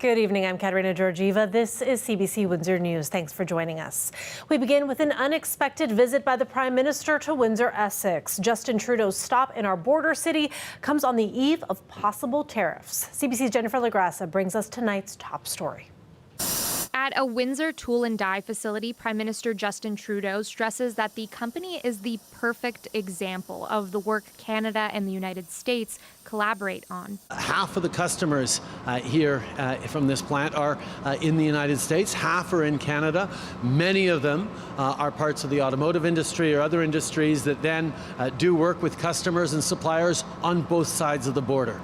Good evening, I'm Katerina Georgieva. This is CBC Windsor News. Thanks for joining us. We begin with an unexpected visit by the Prime Minister to Windsor, Essex. Justin Trudeau's stop in our border city comes on the eve of possible tariffs. CBC's Jennifer LaGrassa brings us tonight's top story. At a Windsor tool and die facility, Prime Minister Justin Trudeau stresses that the company is the perfect example of the work Canada and the United States collaborate on. Half of the customers here from this plant are in the United States, half are in Canada. Many of them are parts of the automotive industry or other industries that then do work with customers and suppliers on both sides of the border.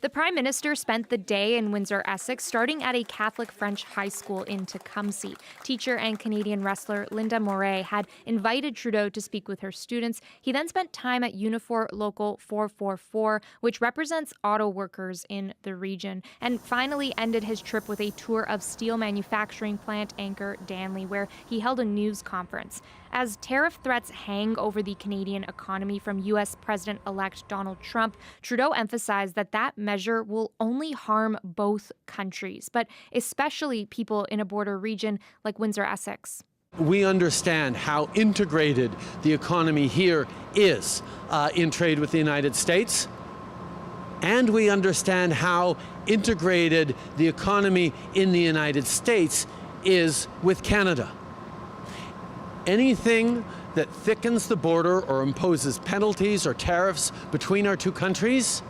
The Prime Minister spent the day in Windsor, Essex, starting at a Catholic French high school in Tecumseh. Teacher and Canadian wrestler Linda Moret had invited Trudeau to speak with her students. He then spent time at Unifor Local 444, which represents auto workers in the region, and finally ended his trip with a tour of steel manufacturing plant Anchor Danley, where he held a news conference. As tariff threats hang over the Canadian economy from U.S. President-elect Donald Trump, Trudeau emphasized that that measure will only harm both countries, but especially people in a border region like Windsor, Essex. We understand how integrated the economy here is in trade with the United States, and we understand how integrated the economy in the United States is with Canada. Anything that thickens the border or imposes penalties or tariffs between our two countries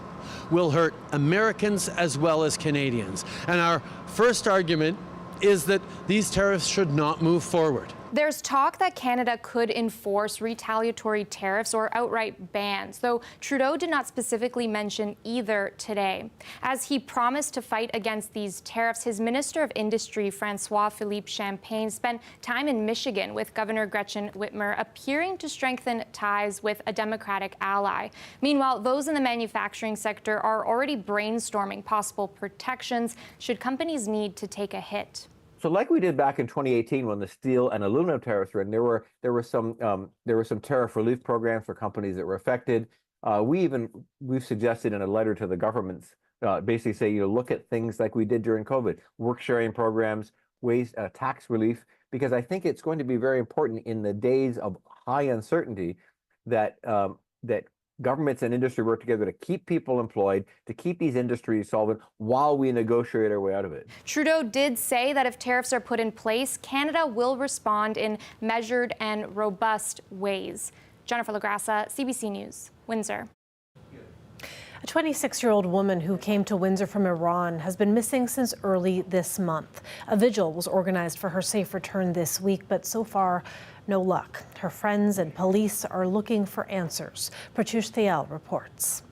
will hurt Americans as well as Canadians. And our first argument is that these tariffs should not move forward. There's talk that Canada could enforce retaliatory tariffs or outright bans, though Trudeau did not specifically mention either today. As he promised to fight against these tariffs, his Minister of Industry, Francois-Philippe Champagne, spent time in Michigan with Governor Gretchen Whitmer, appearing to strengthen ties with a Democratic ally. Meanwhile, those in the manufacturing sector are already brainstorming possible protections should companies need to take a hit. So, like we did back in 2018 when the steel and aluminum tariffs were in, there were some tariff relief programs for companies that were affected. We've suggested in a letter to the governments, basically say, look at things like we did during COVID, work sharing programs, tax relief, because I think it's going to be very important in the days of high uncertainty that governments and industry work together to keep people employed, to keep these industries solvent while we negotiate our way out of it. Trudeau did say that if tariffs are put in place, Canada will respond in measured and robust ways. Jennifer LaGrassa, CBC News, Windsor. A 26-year-old woman who came to Windsor from Iran has been missing since early this month. A vigil was organized for her safe return this week, but so far, no luck. Her friends and police are looking for answers. Pratyush Thiel reports.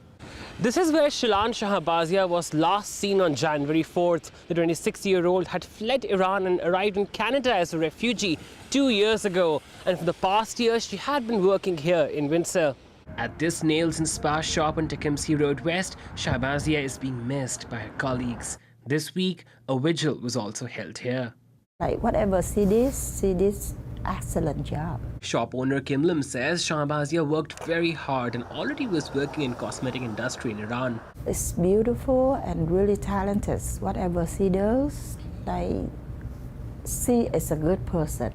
This is where Shilan Shahbazia was last seen on January 4th. The 26-year-old had fled Iran and arrived in Canada as a refugee 2 years ago. And for the past year, she had been working here in Windsor. At this nails and spa shop on Tecumseh Road West, Shahbazia is being missed by her colleagues. This week, a vigil was also held here. Like whatever she did excellent job. Shop owner Kim Lim says Shahbazia worked very hard and already was working in cosmetic industry in Iran. It's beautiful and really talented. Whatever she does, she is a good person.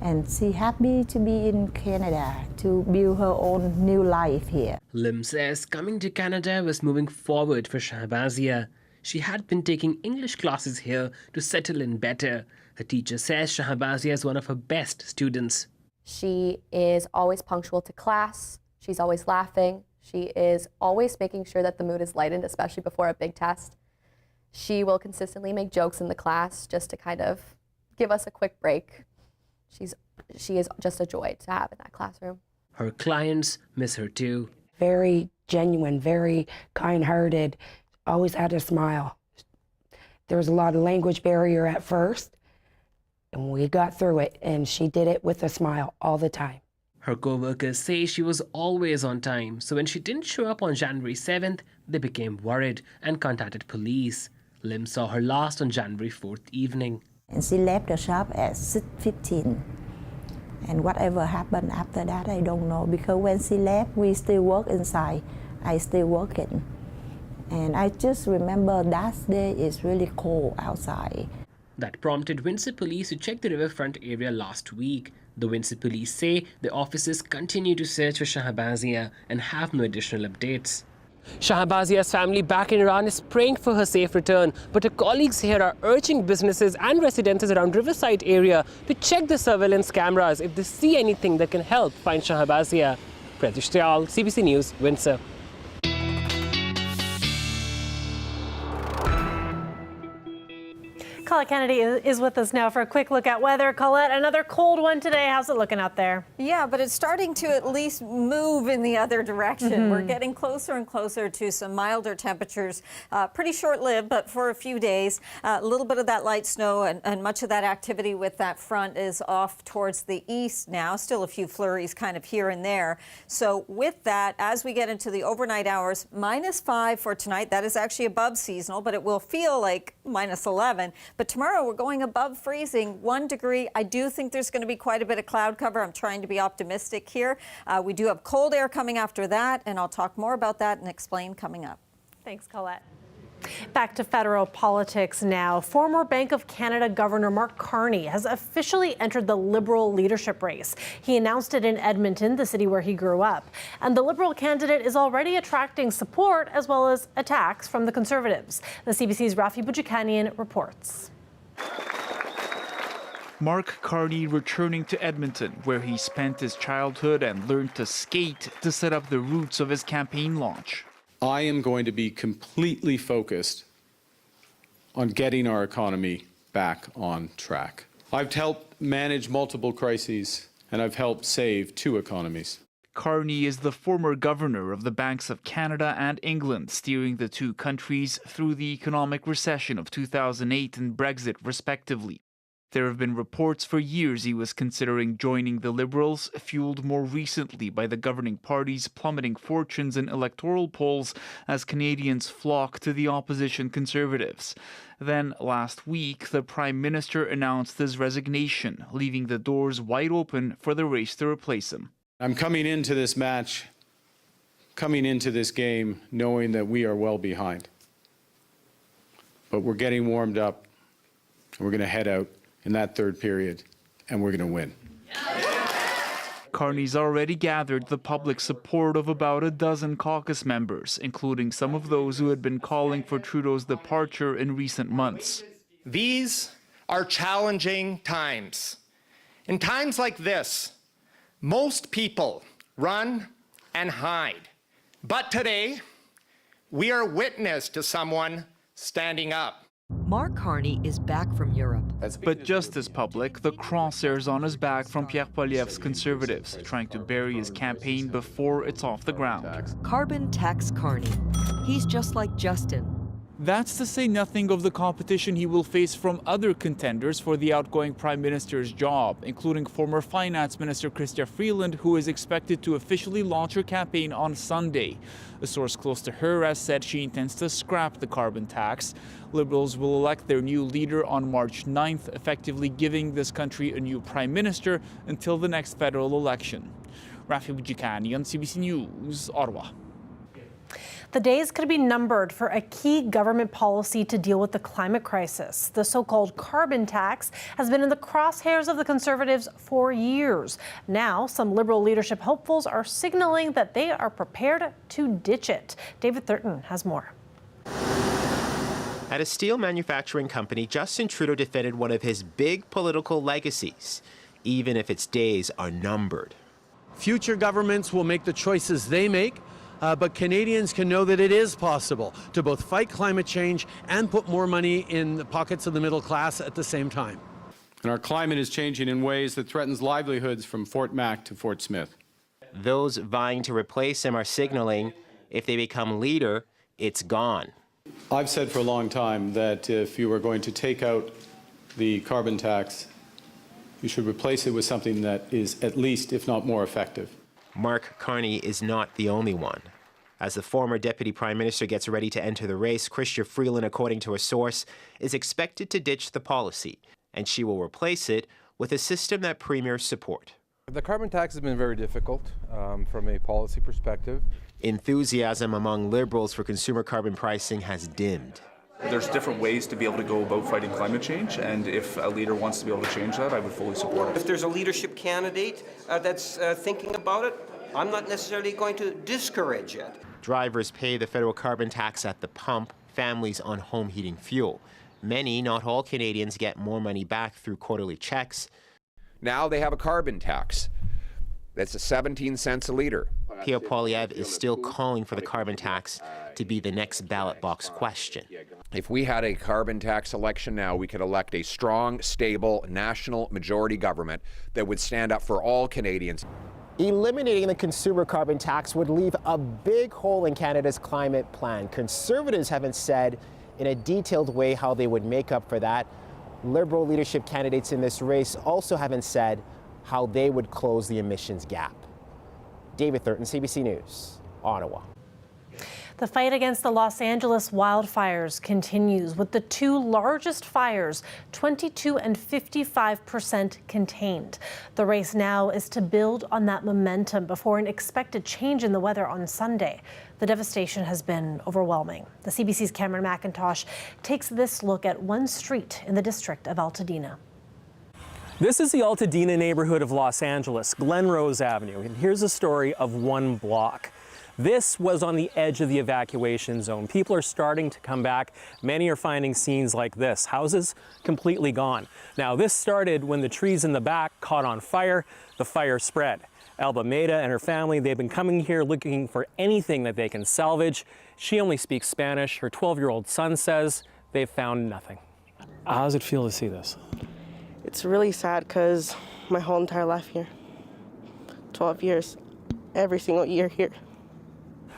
And she happy to be in Canada, to build her own new life here. Lim says coming to Canada was moving forward for Shahbazia. She had been taking English classes here to settle in better. Her teacher says Shahbazia is one of her best students. She is always punctual to class. She's always laughing. She is always making sure that the mood is lightened, especially before a big test. She will consistently make jokes in the class just to kind of give us a quick break. She is just a joy to have in that classroom. Her clients miss her too. Very genuine, very kind-hearted, always had a smile. There was a lot of language barrier at first, and we got through it, and she did it with a smile all the time. Her co-workers say she was always on time, so when she didn't show up on January 7th, they became worried and contacted police. Lim saw her last on January 4th evening. And she left the shop at 6:15. And whatever happened after that, I don't know, because when she left, we still work inside. I still working. And I just remember that day is really cold outside. That prompted Windsor police to check the riverfront area last week. The Windsor police say the officers continue to search for Shahbazia and have no additional updates. Shahbazia's family back in Iran is praying for her safe return, but her colleagues here are urging businesses and residences around Riverside area to check the surveillance cameras if they see anything that can help find Shahbazia. Pratish Tyal, CBC News, Windsor. Colette Kennedy is with us now for a quick look at weather. Colette, another cold one today. How's it looking out there? Yeah, but it's starting to at least move in the other direction. We're getting closer and closer to some milder temperatures. Pretty short-lived, but for a few days. A little bit of that light snow and much of that activity with that front is off towards the east now. Still a few flurries kind of here and there. So with that, as we get into the overnight hours, -5 for tonight. That is actually above seasonal, but it will feel like -11. But tomorrow we're going above freezing, 1 degree. I do think there's going to be quite a bit of cloud cover. I'm trying to be optimistic here. We do have cold air coming after that, and I'll talk more about that and explain coming up. Thanks, Colette. Back to federal politics now. Former Bank of Canada Governor Mark Carney has officially entered the Liberal leadership race. He announced it in Edmonton, the city where he grew up. And the Liberal candidate is already attracting support as well as attacks from the Conservatives. The CBC's Rafi Bujikanian reports. Mark Carney returning to Edmonton, where he spent his childhood and learned to skate to set up the roots of his campaign launch. I am going to be completely focused on getting our economy back on track. I've helped manage multiple crises, and I've helped save 2 economies. Carney is the former governor of the Banks of Canada and England, steering the 2 countries through the economic recession of 2008 and Brexit, respectively. There have been reports for years he was considering joining the Liberals, fueled more recently by the governing party's plummeting fortunes in electoral polls as Canadians flock to the opposition Conservatives. Then last week, the Prime Minister announced his resignation, leaving the doors wide open for the race to replace him. I'm coming into this match, coming into this game, knowing that we are well behind. But we're getting warmed up, and we're going to head out in that 3rd period, and we're going to win. Carney's already gathered the public support of about a dozen caucus members, including some of those who had been calling for Trudeau's departure in recent months. These are challenging times. In times like this, most people run and hide. But today, we are witness to someone standing up. Mark Carney is back from Europe. But just as public, the crosshairs on his back from Pierre Poilievre's Conservatives, trying to bury his campaign before it's off the ground. Carbon tax Carney. He's just like Justin. That's to say nothing of the competition he will face from other contenders for the outgoing Prime Minister's job, including former Finance Minister Chrystia Freeland, who is expected to officially launch her campaign on Sunday. A source close to her has said she intends to scrap the carbon tax. Liberals will elect their new leader on March 9th, effectively giving this country a new Prime Minister until the next federal election. Rafi Bujikani on CBC News, Ottawa. The days could be numbered for a key government policy to deal with the climate crisis. The so-called carbon tax has been in the crosshairs of the Conservatives for years. Now, some Liberal leadership hopefuls are signaling that they are prepared to ditch it. David Thurton has more. At a steel manufacturing company, Justin Trudeau defended one of his big political legacies, even if its days are numbered. Future governments will make the choices they make, but Canadians can know that it is possible to both fight climate change and put more money in the pockets of the middle class at the same time. And our climate is changing in ways that threatens livelihoods from Fort Mac to Fort Smith. Those vying to replace him are signaling if they become leader, it's gone. I've said for a long time that if you were going to take out the carbon tax, you should replace it with something that is at least, if not more, effective. Mark Carney is not the only one. As the former Deputy Prime Minister gets ready to enter the race, Chrystia Freeland, according to a source, is expected to ditch the policy, and she will replace it with a system that premiers support. The carbon tax has been very difficult from a policy perspective. Enthusiasm among liberals for consumer carbon pricing has dimmed. There's different ways to be able to go about fighting climate change, and if a leader wants to be able to change that, I would fully support it. If there's a leadership candidate that's thinking about it, I'm not necessarily going to discourage it. Drivers pay the federal carbon tax at the pump, families on home heating fuel. Many, not all Canadians, get more money back through quarterly checks. Now they have a carbon tax. That's 17 cents a liter. Pierre Poilievre is still calling for the carbon tax to be the next ballot box question. If we had a carbon tax election now, we could elect a strong, stable, national majority government that would stand up for all Canadians. Eliminating the consumer carbon tax would leave a big hole in Canada's climate plan. Conservatives haven't said in a detailed way how they would make up for that. Liberal leadership candidates in this race also haven't said how they would close the emissions gap. David Thurton, CBC News, Ottawa. The fight against the Los Angeles wildfires continues, with the two largest fires 22% and 55% contained. The race now is to build on that momentum before an expected change in the weather on Sunday. The devastation has been overwhelming. The CBC's Cameron McIntosh takes this look at one street in the district of Altadena. This is the Altadena neighborhood of Los Angeles, Glen Rose Avenue, and here's a story of one block. This was on the edge of the evacuation zone. People are starting to come back. Many are finding scenes like this, houses completely gone. Now, this started when the trees in the back caught on fire. The fire spread. Alba Meda and her family, they've been coming here looking for anything that they can salvage. She only speaks Spanish. Her 12-year-old son says they've found nothing. How does it feel to see this? It's really sad because my whole entire life here, 12 years, every single year here.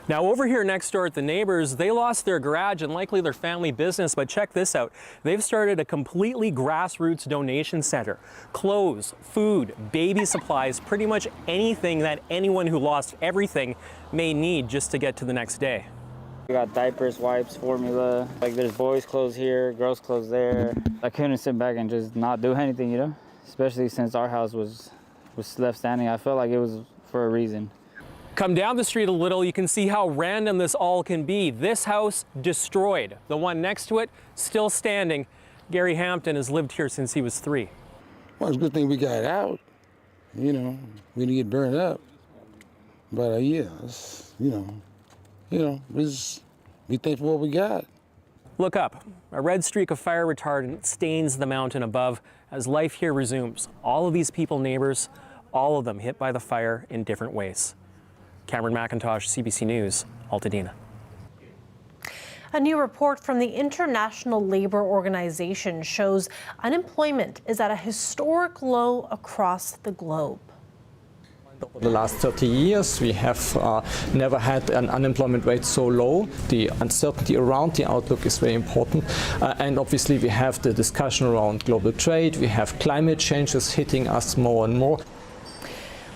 Now over here next door at the neighbors, they lost their garage and likely their family business, but check this out. They've started a completely grassroots donation center. Clothes, food, baby supplies, pretty much anything that anyone who lost everything may need just to get to the next day. We got diapers, wipes, formula, like there's boys' clothes here, girls' clothes there. I couldn't sit back and just not do anything, you know? Especially since our house was left standing. I felt like it was for a reason. Come down the street a little, you can see how random this all can be. This house destroyed. The one next to it still standing. Gary Hampton has lived here since he was 3. Well, it's a good thing we got out. You know, we didn't get burned up. But yeah, it's, we thankful for what we got. Look up. A red streak of fire retardant stains the mountain above as life here resumes. All of these people, neighbors, all of them hit by the fire in different ways. Cameron McIntosh, CBC News, Altadena. A new report from the International Labour Organization shows unemployment is at a historic low across the globe. Over the last 30 years, we have never had an unemployment rate so low. The uncertainty around the outlook is very important. And obviously, we have the discussion around global trade. We have climate changes hitting us more and more.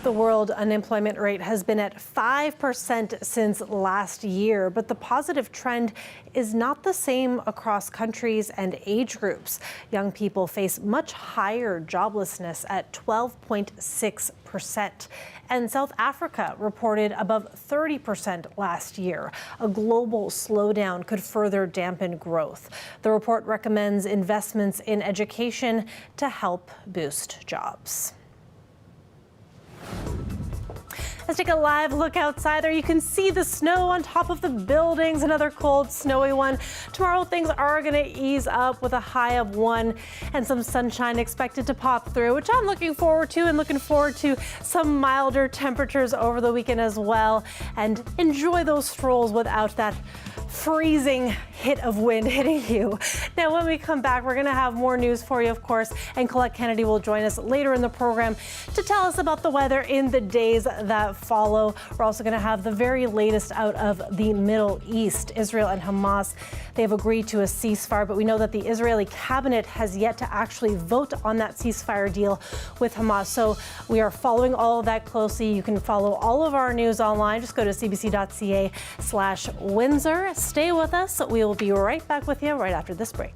The world unemployment rate has been at 5% since last year, but the positive trend is not the same across countries and age groups. Young people face much higher joblessness at 12.6%. And South Africa reported above 30% last year. A global slowdown could further dampen growth. The report recommends investments in education to help boost jobs. Let's take a live look outside there. You can see the snow on top of the buildings, another cold, snowy one. Tomorrow, things are going to ease up with a high of 1 and some sunshine expected to pop through, which I'm looking forward to, and looking forward to some milder temperatures over the weekend as well. And enjoy those strolls without that freezing hit of wind hitting you. Now, when we come back, we're going to have more news for you, of course, and Colette Kennedy will join us later in the program to tell us about the weather in the days that follow. We're also going to have the very latest out of the Middle East. Israel and Hamas, they have agreed to a ceasefire, but we know that the Israeli cabinet has yet to actually vote on that ceasefire deal with Hamas. So we are following all of that closely. You can follow all of our news online. Just go to cbc.ca/Windsor. Stay with us. We will be right back with you right after this break.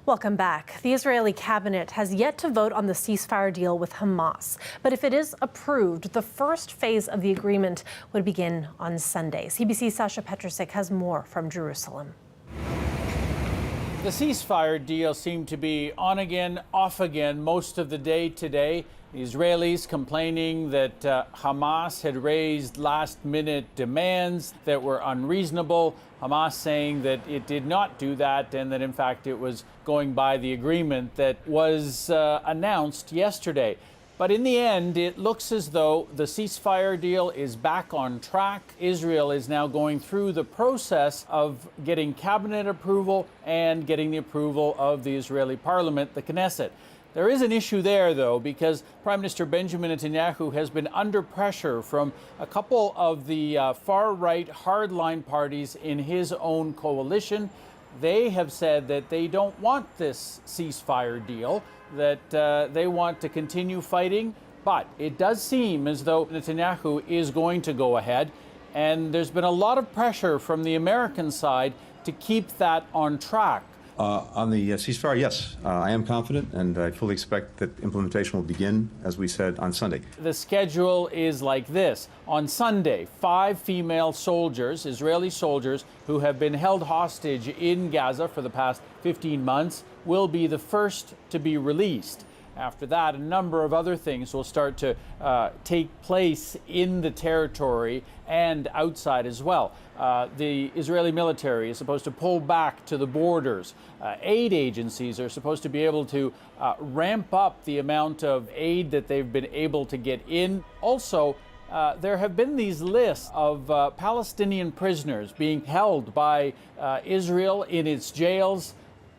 Welcome back. The Israeli cabinet has yet to vote on the ceasefire deal with Hamas. But if it is approved, the first phase of the agreement would begin on Sunday. CBC's Sasha Petrusik has more from Jerusalem. The ceasefire deal seemed to be on again, off again most of the day today. The Israelis complaining that Hamas had raised last-minute demands that were unreasonable. Hamas saying that it did not do that and that, in fact, it was going by the agreement that was announced yesterday. But in the end, it looks as though the ceasefire deal is back on track. Israel is now going through the process of getting cabinet approval and getting the approval of the Israeli parliament, the Knesset. There is an issue there, though, because Prime Minister Benjamin Netanyahu has been under pressure from a couple of the far-right hardline parties in his own coalition. They have said that they don't want this ceasefire deal, that they want to continue fighting. But it does seem as though Netanyahu is going to go ahead. And there's been a lot of pressure from the American side to keep that on track. On the ceasefire, yes, I am confident, and I fully expect that implementation will begin, as we said, on Sunday. The schedule is like this. On Sunday, 5 female soldiers, Israeli soldiers, who have been held hostage in Gaza for the past 15 months, will be the first to be released. After that, a number of other things will start to take place in the territory and outside as well. The Israeli military is supposed to pull back to the borders. Aid agencies are supposed to be able to ramp up the amount of aid that they've been able to get in. Also, there have been these lists of Palestinian prisoners being held by Israel in its jails.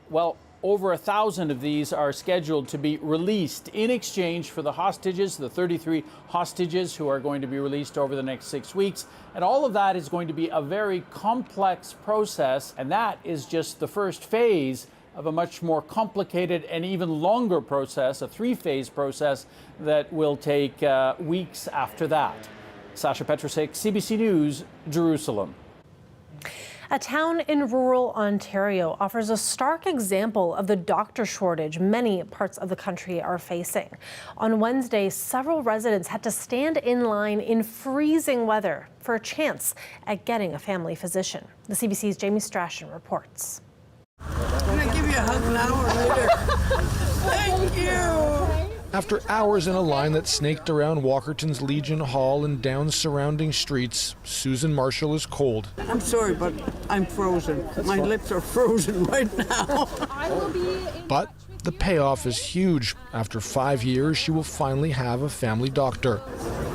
Well, over 1,000 of these are scheduled to be released in exchange for the hostages, the 33 hostages who are going to be released over the next 6 weeks. And all of that is going to be a very complex process, and that is just the first phase of a much more complicated and even longer process, a 3-phase process that will take weeks after that. Sasha Petrusik, CBC News, Jerusalem. A town in rural Ontario offers a stark example of the doctor shortage many parts of the country are facing. On Wednesday, several residents had to stand in line in freezing weather for a chance at getting a family physician. The CBC's Jamie Strachan reports. Can I give you a hug now or later? Thank you. After hours in a line that snaked around Walkerton's Legion Hall and down surrounding streets, Susan Marshall is cold. I'm sorry, but I'm frozen. My lips are frozen right now. But the payoff is huge. After 5 years, she will finally have a family doctor.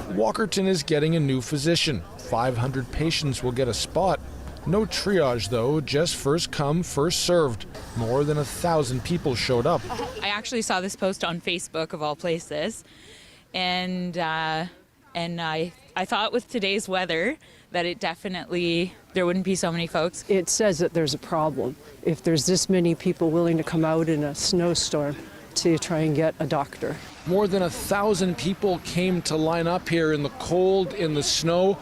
Walkerton is getting a new physician. 500 patients will get a spot. No triage, though, just first come, first served. More than 1,000 people showed up. I actually saw this post on Facebook, of all places, and I thought with today's weather that it definitely, there wouldn't be so many folks. It says that there's a problem if there's this many people willing to come out in a snowstorm to try and get a doctor. More than 1,000 people came to line up here in the cold, in the snow,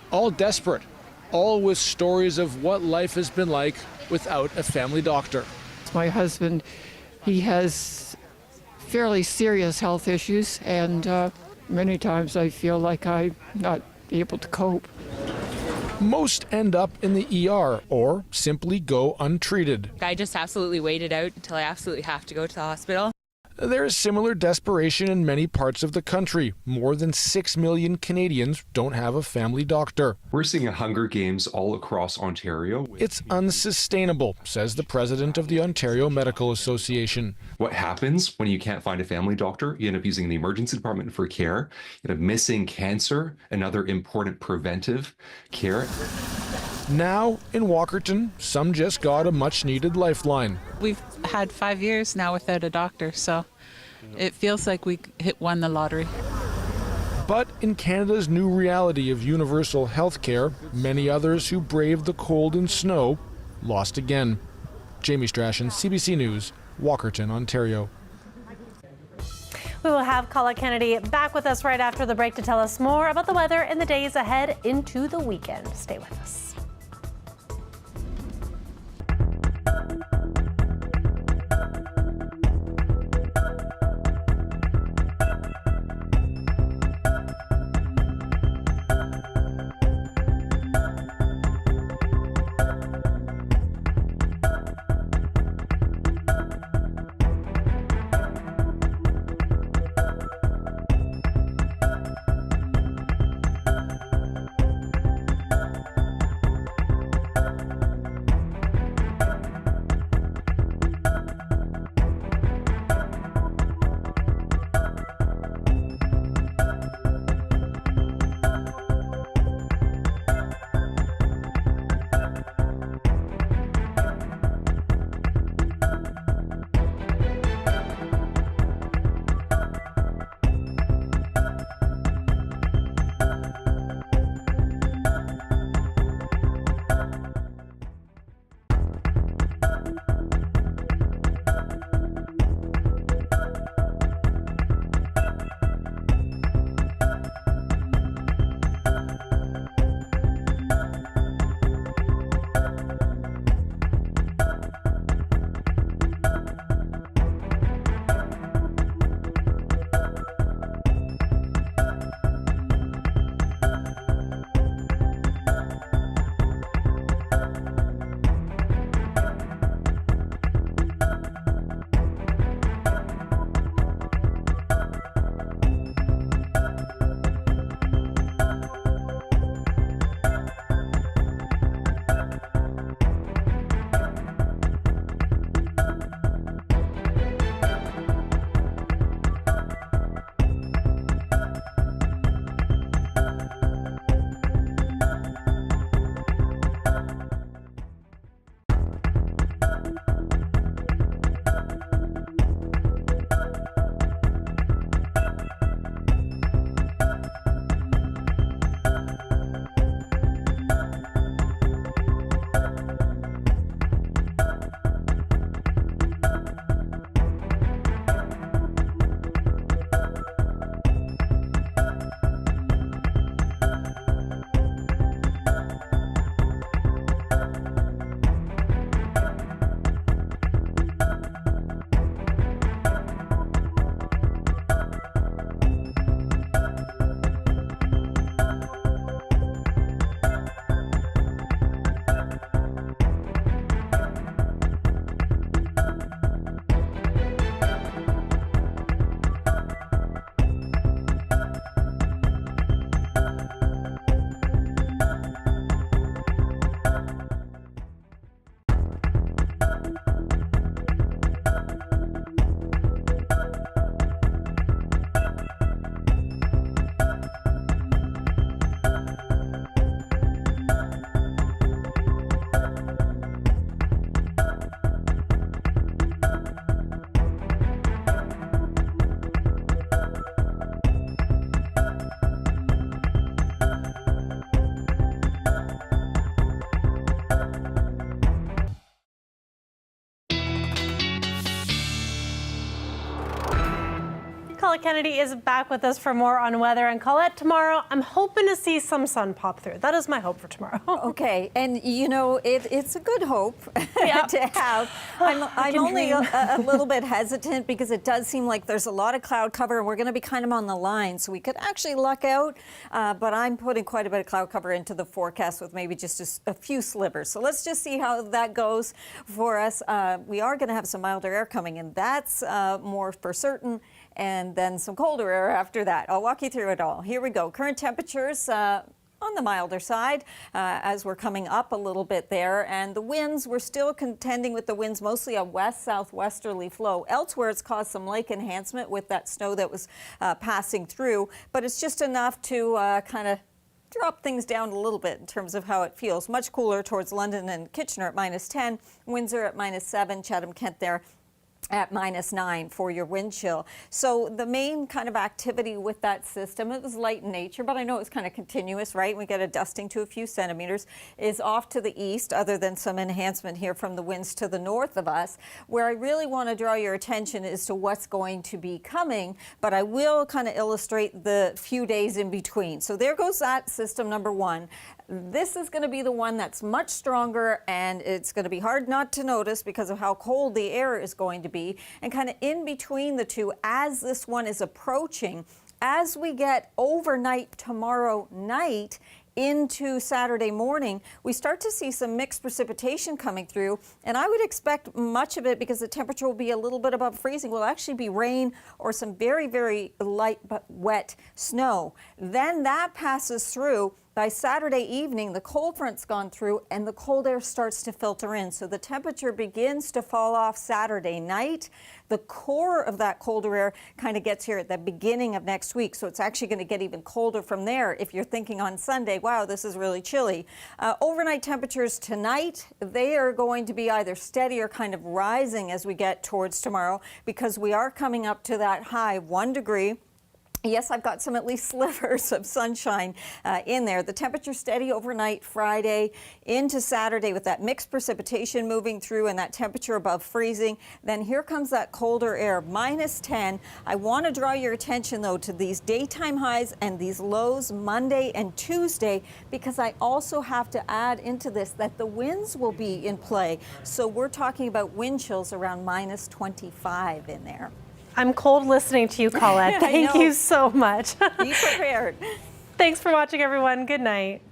all desperate. All with stories of what life has been like without a family doctor. My husband, he has fairly serious health issues, and many times I feel like I'm not able to cope. Most end up in the ER or simply go untreated. I just absolutely waited out until I absolutely have to go to the hospital. There is similar desperation in many parts of the country. More than 6 million Canadians don't have a family doctor. We're seeing a Hunger Games all across Ontario. It's unsustainable, says the president of the Ontario Medical Association. What happens when you can't find a family doctor? You end up using the emergency department for care. You end up missing cancer, another important preventive care. Now, in Walkerton, some just got a much-needed lifeline. We've had 5 years now without a doctor, so it feels like we won the lottery. But in Canada's new reality of universal health care, many others who braved the cold and snow lost again. Jamie Strachan, CBC News, Walkerton, Ontario. We will have Kala Kennedy back with us right after the break to tell us more about the weather in the days ahead into the weekend. Stay with us. Colette Kennedy is back with us for more on weather. And Colette, tomorrow, I'm hoping to see some sun pop through. That is my hope for tomorrow. Okay, and you know, it's a good hope to have. I'm only a little bit hesitant because it does seem like there's a lot of cloud cover and we're going to be kind of on the line, so we could actually luck out. But I'm putting quite a bit of cloud cover into the forecast with maybe just a few slivers. So let's just see how that goes for us. We are going to have some milder air coming in. That's more for certain. And then some colder air after that. I'll walk you through it all. Here we go. Current temperatures on the milder side as we're coming up a little bit there. And the winds, we're still contending with the winds, mostly a west-southwesterly flow. Elsewhere, it's caused some lake enhancement with that snow that was passing through. But it's just enough to kind of drop things down a little bit in terms of how it feels. Much cooler towards London and Kitchener at -10, Windsor at -7, Chatham-Kent there at -9 for your wind chill. So the main kind of activity with that system, it was light in nature, but I know it's kind of continuous, right? We get a dusting to a few centimeters, is off to the east, other than some enhancement here from the winds to the north of us. Where I really want to draw your attention is to what's going to be coming, but I will kind of illustrate the few days in between. So there goes that system number one. This is going to be the one that's much stronger, and it's going to be hard not to notice because of how cold the air is going to be. And kind of in between the two, as this one is approaching, as we get overnight tomorrow night into Saturday morning, we start to see some mixed precipitation coming through, and I would expect much of it, because the temperature will be a little bit above freezing, will actually be rain or some very, very light but wet snow. Then that passes through. By Saturday evening, the cold front's gone through and the cold air starts to filter in. So the temperature begins to fall off Saturday night. The core of that colder air kind of gets here at the beginning of next week. So it's actually going to get even colder from there if you're thinking on Sunday, wow, this is really chilly. Overnight temperatures tonight, they are going to be either steady or kind of rising as we get towards tomorrow, because we are coming up to that high 1 degree. Yes, I've got some at least slivers of sunshine in there. The temperature steady overnight Friday into Saturday with that mixed precipitation moving through and that temperature above freezing. Then here comes that colder air, -10. I want to draw your attention, though, to these daytime highs and these lows Monday and Tuesday, because I also have to add into this that the winds will be in play. So we're talking about wind chills around -25 in there. I'm cold listening to you, Colette. Thank you so much. Be prepared. Thanks for watching, everyone. Good night.